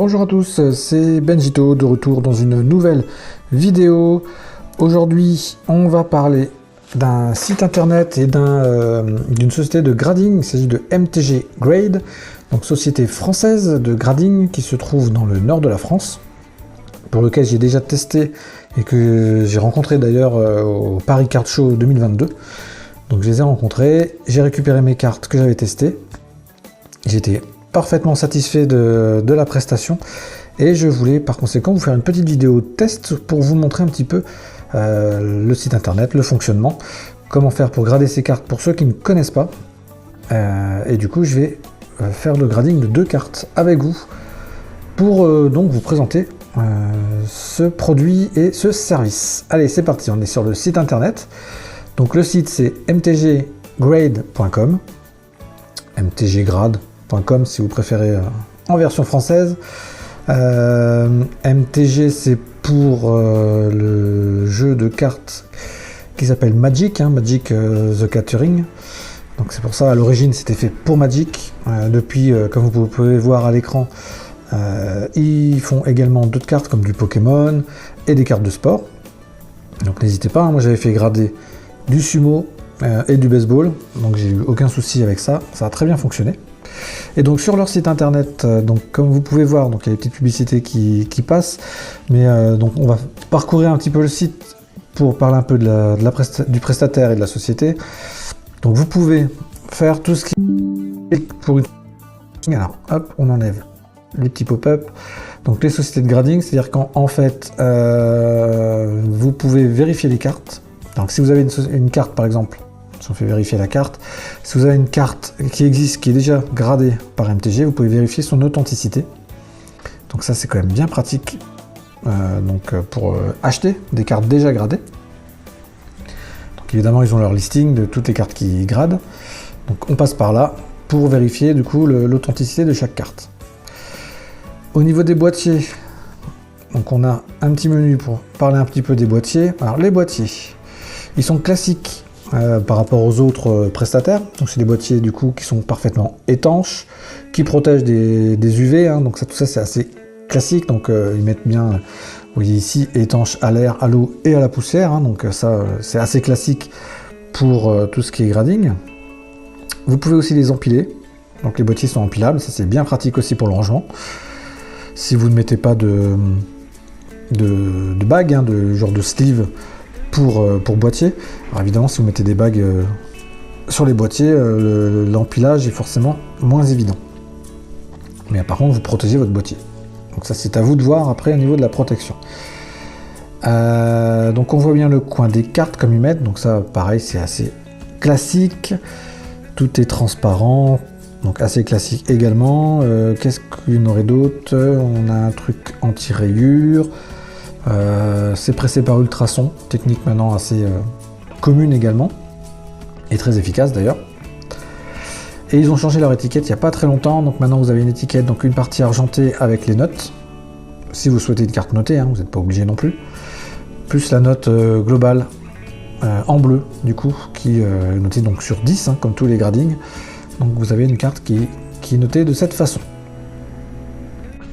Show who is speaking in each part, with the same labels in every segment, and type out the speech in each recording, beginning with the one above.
Speaker 1: Bonjour à tous, c'est Benjito de retour dans une nouvelle vidéo. Aujourd'hui, on va parler d'un site internet et d'une société de grading. Il s'agit de MTG Grade, donc société française de grading qui se trouve dans le nord de la France, pour lequel j'ai déjà testé et que j'ai rencontré d'ailleurs au Paris Card Show 2022. Donc je les ai rencontrés, j'ai récupéré mes cartes que j'avais testées. J'étais parfaitement satisfait de la prestation et je voulais par conséquent vous faire une petite vidéo test pour vous montrer un petit peu le site internet, le fonctionnement, comment faire pour grader ces cartes pour ceux qui ne connaissent pas. Et du coup je vais faire le grading de 2 cartes avec vous pour donc vous présenter ce produit et ce service. Allez, c'est parti, on est sur le site internet. Donc le site c'est mtggrade.com, mtggrade.com si vous préférez en version française. MTG c'est pour le jeu de cartes qui s'appelle Magic, Magic the Gathering. Donc c'est pour ça à l'origine c'était fait pour Magic. Depuis, comme vous pouvez voir à l'écran, ils font également d'autres cartes comme du Pokémon et des cartes de sport. Donc n'hésitez pas, moi j'avais fait grader du sumo et du baseball, donc j'ai eu aucun souci avec ça, ça a très bien fonctionné. Et donc sur leur site internet, donc comme vous pouvez voir, donc il y a des petites publicités qui passent, mais donc on va parcourir un petit peu le site pour parler un peu du prestataire et de la société. Donc vous pouvez faire tout ce qui est pour une... Alors hop, on enlève les petits pop-up. Donc les sociétés de grading, c'est-à-dire qu'en fait vous pouvez vérifier les cartes. Donc si vous avez une carte par exemple, si on fait vérifier la carte, si vous avez une carte qui existe, qui est déjà gradée par MTG, vous pouvez vérifier son authenticité. Donc ça c'est quand même bien pratique pour acheter des cartes déjà gradées. Donc évidemment ils ont leur listing de toutes les cartes qui gradent. Donc on passe par là pour vérifier du coup l'authenticité de chaque carte. Au niveau des boîtiers, donc on a un petit menu pour parler un petit peu des boîtiers. Alors les boîtiers, ils sont classiques par rapport aux autres prestataires. Donc c'est des boîtiers du coup qui sont parfaitement étanches, qui protègent des UV. Donc ça, tout ça c'est assez classique. Donc ils mettent bien, vous voyez ici, étanche à l'air, à l'eau et à la poussière. Donc ça c'est assez classique pour tout ce qui est grading. Vous pouvez aussi les empiler. Donc les boîtiers sont empilables. Ça c'est bien pratique aussi pour le rangement. Si vous ne mettez pas de bagues, de genre de sleeve pour boîtier. Alors évidemment, si vous mettez des bagues sur les boîtiers, l'empilage est forcément moins évident. Mais par contre, vous protégez votre boîtier. Donc ça, c'est à vous de voir après au niveau de la protection. Donc on voit bien le coin des cartes comme ils mettent. Donc ça, pareil, c'est assez classique. Tout est transparent. Donc assez classique également. Qu'est-ce qu'il y en aurait d'autre? On a un truc anti-rayures. C'est pressé par ultrasons, technique maintenant assez commune également, et très efficace d'ailleurs. Et ils ont changé leur étiquette il n'y a pas très longtemps, donc maintenant vous avez une étiquette, donc une partie argentée avec les notes, si vous souhaitez une carte notée, vous n'êtes pas obligé non plus, plus la note globale en bleu, du coup, qui est notée donc sur 10, comme tous les gradings. Donc vous avez une carte qui est notée de cette façon.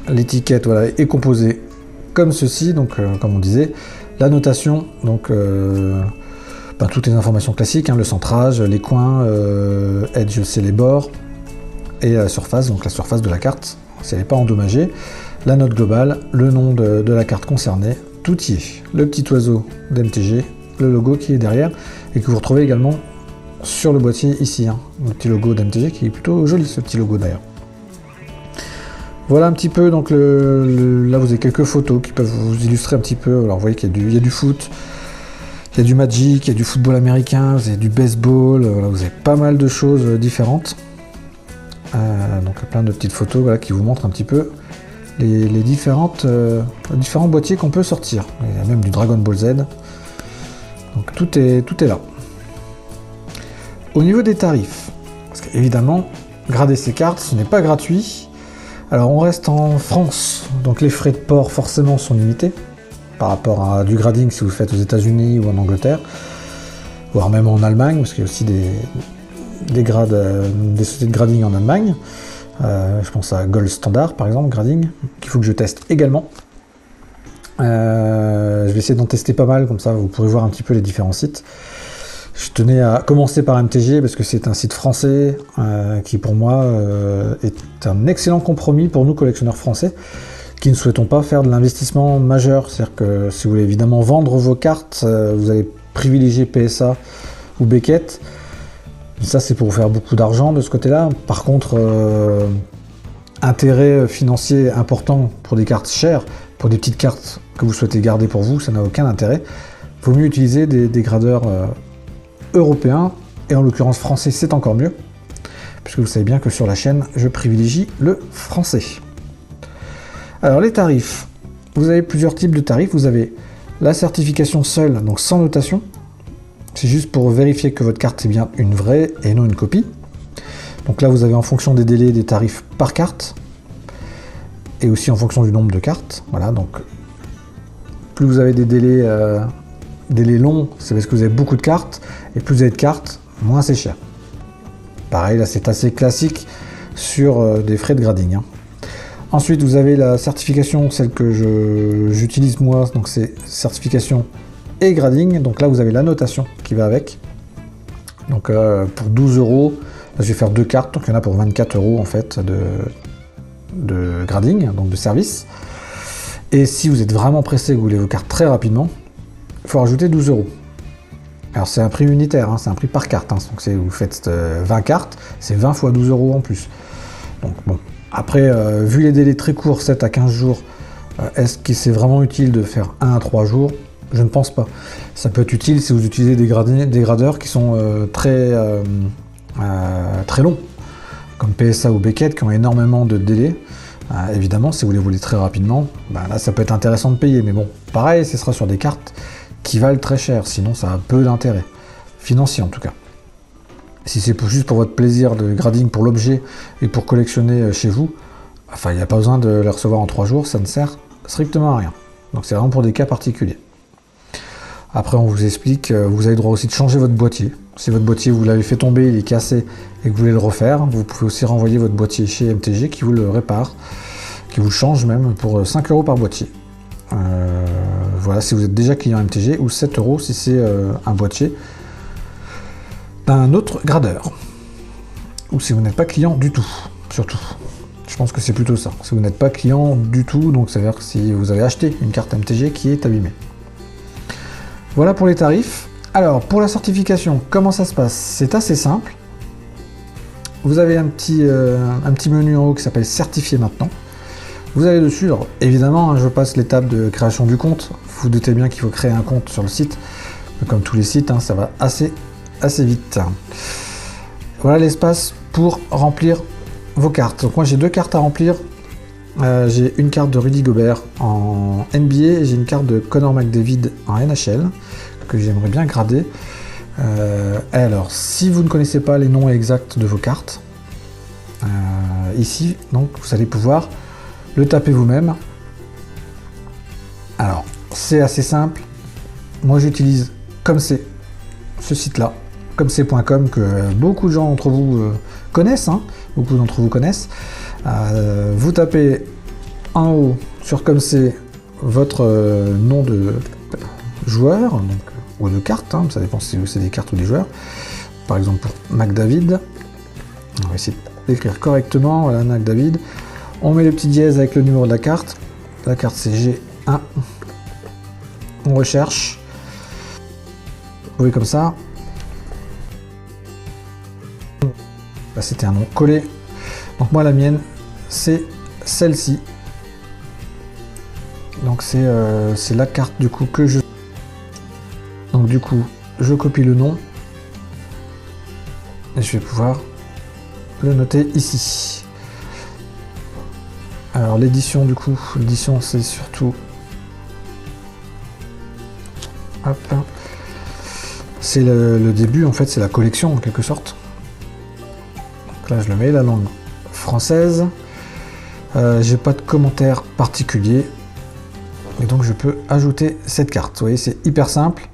Speaker 1: L'étiquette voilà, est composée comme ceci, donc comme on disait, la notation, donc toutes les informations classiques, le centrage, les coins, edge c'est les bords, et la surface, donc la surface de la carte, si elle n'est pas endommagée, la note globale, le nom de la carte concernée, tout y est. Le petit oiseau d'MTG, le logo qui est derrière, et que vous retrouvez également sur le boîtier ici, le petit logo d'MTG qui est plutôt joli, ce petit logo d'ailleurs. Voilà un petit peu, donc là vous avez quelques photos qui peuvent vous illustrer un petit peu. Alors vous voyez qu'il y a du foot, il y a du Magic, il y a du football américain, vous avez du baseball, voilà, vous avez pas mal de choses différentes. Donc plein de petites photos voilà, qui vous montrent un petit peu les différents boîtiers qu'on peut sortir. Il y a même du Dragon Ball Z. Donc tout est là. Au niveau des tarifs, parce qu'évidemment, grader ces cartes, ce n'est pas gratuit. Alors on reste en France, donc les frais de port forcément sont limités par rapport à du grading si vous le faites aux États-Unis ou en Angleterre, voire même en Allemagne, parce qu'il y a aussi des sociétés de grading en Allemagne. Je pense à Gold Standard par exemple, grading, qu'il faut que je teste également. Je vais essayer d'en tester pas mal, comme ça vous pourrez voir un petit peu les différents sites. Je tenais à commencer par MTG parce que c'est un site français qui pour moi est un excellent compromis pour nous collectionneurs français qui ne souhaitons pas faire de l'investissement majeur. C'est-à-dire que si vous voulez évidemment vendre vos cartes, vous allez privilégier PSA ou Beckett. Ça c'est pour vous faire beaucoup d'argent de ce côté-là. Par contre, intérêt financier important pour des cartes chères, pour des petites cartes que vous souhaitez garder pour vous, ça n'a aucun intérêt. Il vaut mieux utiliser des gradeurs européens, et en l'occurrence français, c'est encore mieux, puisque vous savez bien que sur la chaîne, je privilégie le français. Alors les tarifs, vous avez plusieurs types de tarifs. Vous avez la certification seule, donc sans notation. C'est juste pour vérifier que votre carte est bien une vraie et non une copie. Donc là, vous avez en fonction des délais des tarifs par carte, et aussi en fonction du nombre de cartes. Voilà, donc plus vous avez des délais longs, c'est parce que vous avez beaucoup de cartes, et plus vous avez de cartes, moins c'est cher. Pareil, là c'est assez classique sur des frais de grading. Ensuite, vous avez la certification, celle que j'utilise moi, donc c'est certification et grading. Donc là, vous avez la notation qui va avec. Donc pour 12 €, là, je vais faire 2 cartes, donc il y en a pour 24 € en fait de grading, donc de service. Et si vous êtes vraiment pressé, que vous voulez vos cartes très rapidement, il faut rajouter 12 €. Alors c'est un prix unitaire, c'est un prix par carte. Donc vous faites 20 cartes, c'est 20 fois 12 € en plus. Donc bon, après, vu les délais très courts, 7 à 15 jours, est-ce que c'est vraiment utile de faire 1 à 3 jours? Je ne pense pas. Ça peut être utile si vous utilisez des gradeurs qui sont très longs, comme PSA ou Beckett, qui ont énormément de délais. Évidemment, si vous les voulez très rapidement, là ça peut être intéressant de payer, mais bon, pareil, ce sera sur des cartes qui valent très cher, sinon ça a peu d'intérêt, financier en tout cas. Si c'est juste pour votre plaisir de grading pour l'objet et pour collectionner chez vous, enfin il n'y a pas besoin de les recevoir en 3 jours, ça ne sert strictement à rien. Donc c'est vraiment pour des cas particuliers. Après on vous explique, vous avez le droit aussi de changer votre boîtier. Si votre boîtier vous l'avez fait tomber, il est cassé et que vous voulez le refaire, vous pouvez aussi renvoyer votre boîtier chez MTG qui vous le répare, qui vous le change même pour 5 € par boîtier. Voilà, si vous êtes déjà client MTG, ou 7 € si c'est un boîtier d'un autre gradeur. Ou si vous n'êtes pas client du tout, surtout. Je pense que c'est plutôt ça. Si vous n'êtes pas client du tout, donc ça veut dire que si vous avez acheté une carte MTG qui est abîmée. Voilà pour les tarifs. Alors, pour la certification, comment ça se passe? C'est assez simple. Vous avez un petit menu en haut qui s'appelle Certifier maintenant. Vous allez dessus, alors évidemment, je passe l'étape de création du compte. Vous vous doutez bien qu'il faut créer un compte sur le site. Comme tous les sites, ça va assez vite. Voilà l'espace pour remplir vos cartes. Donc moi j'ai 2 cartes à remplir. J'ai une carte de Rudy Gobert en NBA et j'ai une carte de Connor McDavid en NHL que j'aimerais bien grader. Alors, si vous ne connaissez pas les noms exacts de vos cartes, ici, donc vous allez pouvoir le taper vous-même. Alors, c'est assez simple. Moi, j'utilise comme c'est ce site-là, comme c'est.com, que beaucoup de gens d'entre vous connaissent. Beaucoup d'entre vous connaissent. Vous tapez en haut sur comme c'est votre nom de joueur, donc, ou de carte, ça dépend si c'est des cartes ou des joueurs. Par exemple pour McDavid, on va essayer d'écrire correctement, voilà McDavid. On met le petit dièse avec le numéro de la carte c'est G1. On recherche. Vous voyez comme ça. Là, c'était un nom collé. Donc moi la mienne c'est celle-ci. Donc c'est la carte du coup que je... Donc du coup je copie le nom. Et je vais pouvoir le noter ici. Alors l'édition du coup, l'édition c'est surtout... Hop. C'est le début en fait, c'est la collection en quelque sorte. Donc là je le mets, la langue française. J'ai pas de commentaire particulier. Et donc je peux ajouter cette carte. Vous voyez, c'est hyper simple.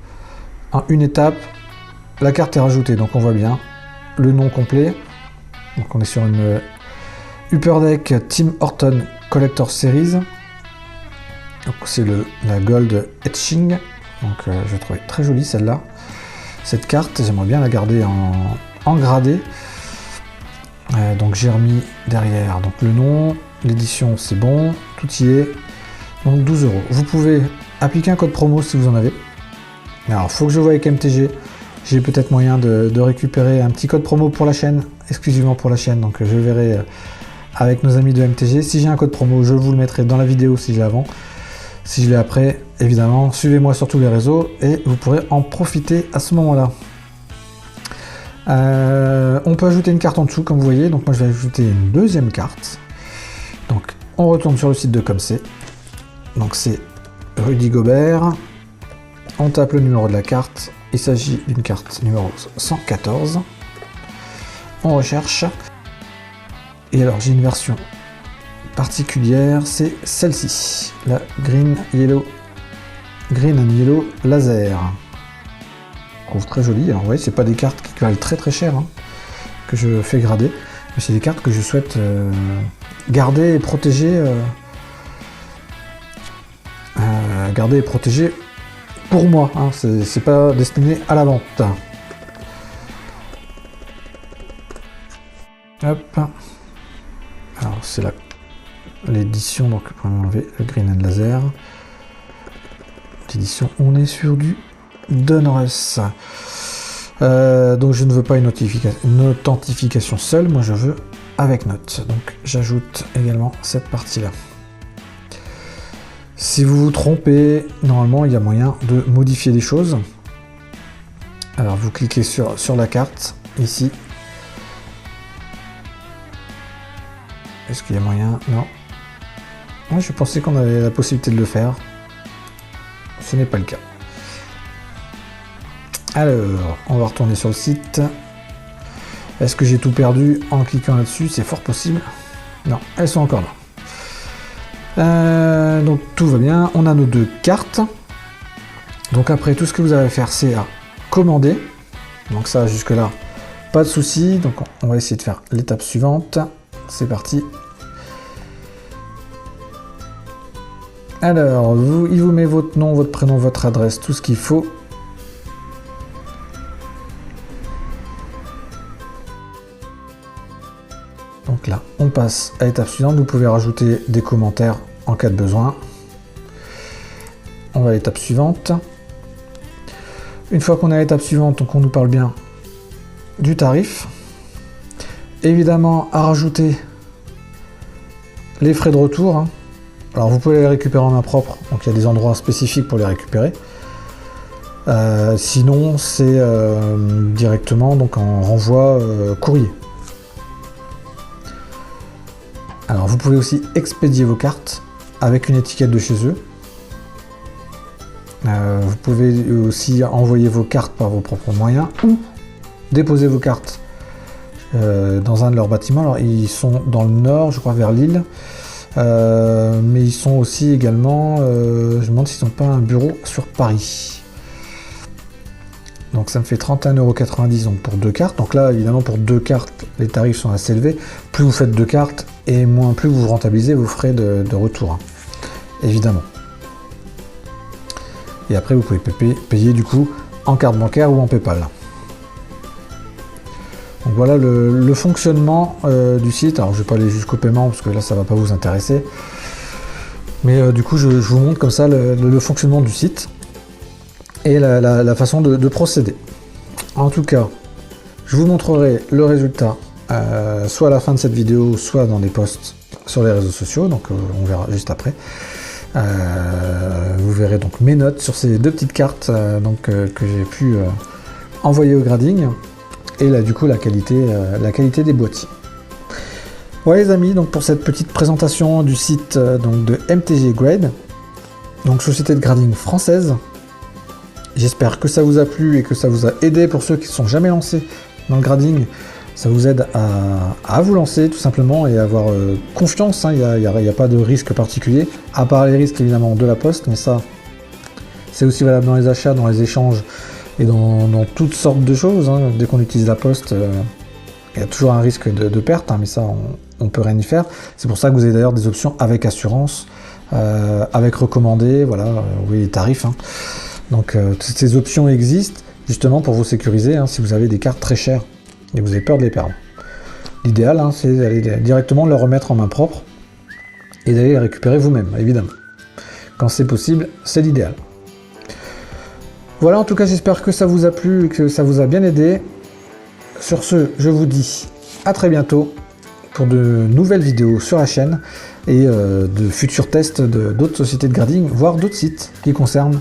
Speaker 1: En une étape, la carte est rajoutée. Donc on voit bien le nom complet. Donc on est sur Upper Deck Tim Horton Collector Series. Donc c'est la Gold Etching. Donc je trouvais très jolie celle-là. Cette carte, j'aimerais bien la garder en gradé. Donc j'ai remis derrière donc le nom, l'édition c'est bon, tout y est. Donc 12 €. Vous pouvez appliquer un code promo si vous en avez. Alors faut que je voie avec MTG. J'ai peut-être moyen de récupérer un petit code promo pour la chaîne, exclusivement pour la chaîne. Donc je verrai avec nos amis de MTG. Si j'ai un code promo, je vous le mettrai dans la vidéo si je l'ai avant. Si je l'ai après, évidemment, suivez-moi sur tous les réseaux et vous pourrez en profiter à ce moment-là. On peut ajouter une carte en dessous, comme vous voyez. Donc moi, je vais ajouter une deuxième carte. Donc, on retourne sur le site de Comc. Donc, c'est Rudy Gobert. On tape le numéro de la carte. Il s'agit d'une carte numéro 114. On recherche. Et alors, j'ai une version particulière, c'est celle-ci, la Green and Yellow Laser. Je trouve très jolie. Alors, vous voyez, c'est pas des cartes qui valent très très cher que je fais grader, mais c'est des cartes que je souhaite garder et protéger. Garder et protéger pour moi. Hein. C'est pas destiné à la vente. Hop. Alors, c'est l'édition, donc on va enlever le Green and Laser. L'édition, on est sur du Donruss. Donc je ne veux pas une authentification seule, moi je veux avec note. Donc j'ajoute également cette partie-là. Si vous vous trompez, normalement il y a moyen de modifier les choses. Alors vous cliquez sur la carte, ici. Est-ce qu'il y a moyen? Non. Moi, je pensais qu'on avait la possibilité de le faire. Ce n'est pas le cas. Alors, on va retourner sur le site. Est-ce que j'ai tout perdu en cliquant là-dessus? C'est fort possible. Non, elles sont encore là. Donc, tout va bien. On a nos deux cartes. Donc, après, tout ce que vous avez à faire, c'est à commander. Donc, ça, jusque-là, pas de souci. Donc, on va essayer de faire l'étape suivante. C'est parti. Alors, il vous met votre nom, votre prénom, votre adresse, tout ce qu'il faut. Donc là, on passe à l'étape suivante. Vous pouvez rajouter des commentaires en cas de besoin. On va à l'étape suivante. Une fois qu'on est à l'étape suivante, donc on nous parle bien du tarif. Évidemment, à rajouter les frais de retour. Hein. Alors vous pouvez les récupérer en main propre, donc il y a des endroits spécifiques pour les récupérer. Sinon, c'est directement donc en renvoi courrier. Alors vous pouvez aussi expédier vos cartes avec une étiquette de chez eux. Vous pouvez aussi envoyer vos cartes par vos propres moyens ou déposer vos cartes dans un de leurs bâtiments. Alors ils sont dans le nord, je crois vers Lille. Mais ils sont aussi également, je me demande s'ils n'ont pas un bureau sur Paris. Donc ça me fait 31,90 € donc pour deux cartes. Donc là, évidemment, pour deux cartes, les tarifs sont assez élevés. Plus vous faites deux cartes, et plus vous rentabilisez vos frais de retour. Hein, évidemment. Et après, vous pouvez payer du coup en carte bancaire ou en PayPal. Donc voilà le fonctionnement du site. Alors je ne vais pas aller jusqu'au paiement parce que là ça ne va pas vous intéresser. Mais du coup je vous montre comme ça le fonctionnement du site et la façon de procéder. En tout cas, je vous montrerai le résultat soit à la fin de cette vidéo, soit dans des posts sur les réseaux sociaux. Donc on verra juste après. Vous verrez donc mes notes sur ces deux petites cartes que j'ai pu envoyer au grading. Et là, du coup, la qualité des boîtiers. Voilà les amis, donc pour cette petite présentation du site donc de MTG Grade, donc société de grading française. J'espère que ça vous a plu et que ça vous a aidé pour ceux qui ne sont jamais lancés dans le grading. Ça vous aide à vous lancer tout simplement et à avoir confiance. Hein. Il n'y a pas de risque particulier, à part les risques évidemment de la poste, mais ça, c'est aussi valable dans les achats, dans les échanges. Et dans toutes sortes de choses, hein. Dès qu'on utilise la poste, il y a toujours un risque de perte, hein, mais ça, on peut rien y faire. C'est pour ça que vous avez d'ailleurs des options avec assurance, avec recommandé, voilà, oui, les tarifs. Hein. Donc, toutes ces options existent justement pour vous sécuriser hein, si vous avez des cartes très chères et vous avez peur de les perdre. L'idéal, hein, c'est d'aller directement le remettre en main propre et d'aller les récupérer vous-même, évidemment. Quand c'est possible, c'est l'idéal. Voilà, en tout cas, j'espère que ça vous a plu et que ça vous a bien aidé. Sur ce, je vous dis à très bientôt pour de nouvelles vidéos sur la chaîne et de futurs tests d'autres sociétés de grading, voire d'autres sites qui concernent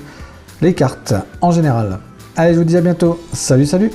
Speaker 1: les cartes en général. Allez, je vous dis à bientôt. Salut, salut!